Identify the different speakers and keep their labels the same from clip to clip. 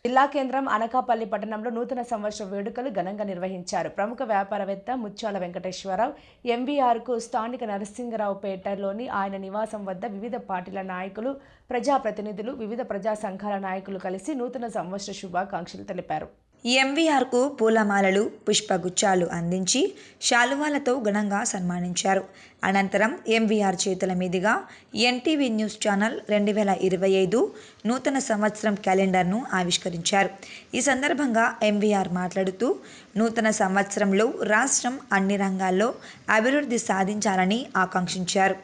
Speaker 1: జిల్లా కేంద్రం అనకాపల్లి పట్టణంలో నూతన సంవత్సర వేడుకలు ఘనంగా నిర్వహించారు. ప్రముఖ వ్యాపారవేత్త ముత్యాల వెంకటేశ్వరరావు ఎంవీఆర్కు స్థానిక నరసింగరావుపేటలోని ఆయన నివాసం వద్ద వివిధ పార్టీల నాయకులు, ప్రజాప్రతినిధులు, వివిధ ప్రజా సంఘాల నాయకులు కలిసి నూతన సంవత్సర శుభాకాంక్షలు తెలిపారు.
Speaker 2: ఎంవీఆర్కు పూలమాలలు, పుష్పగుచ్చాలు అందించి శాలువాలతో ఘనంగా సన్మానించారు. అనంతరం ఎంవీఆర్ చేతుల మీదుగా ఎన్టీవీ న్యూస్ ఛానల్ 2025 నూతన సంవత్సరం క్యాలెండర్ను ఆవిష్కరించారు. ఈ సందర్భంగా ఎంవీఆర్ మాట్లాడుతూ నూతన సంవత్సరంలో రాష్ట్రం అన్ని రంగాల్లో అభివృద్ధి సాధించాలని ఆకాంక్షించారు.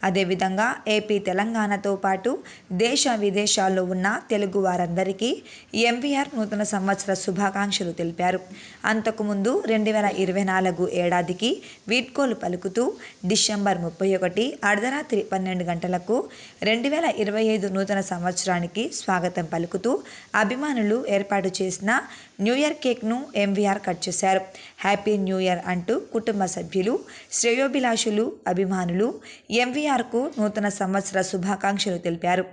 Speaker 2: అదేవిధంగా ఏపీ, తెలంగాణతో పాటు దేశ విదేశాల్లో ఉన్న తెలుగు వారందరికీ ఎంవీఆర్ నూతన సంవత్సర శుభాకాంక్షలు తెలిపారు. అంతకుముందు 2024 ఏడాదికి వీడ్కోలు పలుకుతూ డిసెంబర్ 31 అర్ధరాత్రి 12 గంటలకు 2025 నూతన సంవత్సరానికి స్వాగతం పలుకుతూ అభిమానులు ఏర్పాటు చేసిన న్యూ ఇయర్ కేక్ను ఎంవీఆర్ కట్ చేశారు. హ్యాపీ న్యూ ఇయర్ అంటూ కుటుంబ సభ్యులు, శ్రేయోభిలాషులు, అభిమానులు ఎంవీఆర్కు నూతన సంవత్సర శుభాకాంక్షలు తెలిపారు.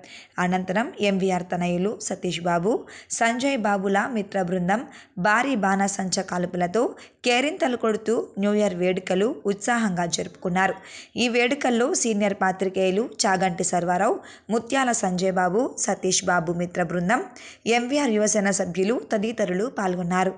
Speaker 2: అనంతరం ఎంవీఆర్ తనయులు సతీష్ బాబు, సంజయ్ బాబుల మిత్ర బృందం భారీ బాణాసంచ కాల్పులతో కేరింతలు కొడుతూ న్యూ ఇయర్ వేడుకలు ఉత్సాహంగా జరుపుకున్నారు. ఈ వేడుకల్లో సీనియర్ పాత్రికేయులు చాగంటి సర్వారావు, ముత్యాల సంజయ్ బాబు, సతీష్ బాబు మిత్ర బృందం, ఎంవీఆర్ యువసేన సభ్యులు తదితరులు పాల్గొన్నారు.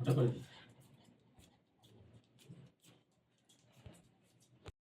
Speaker 3: Okay.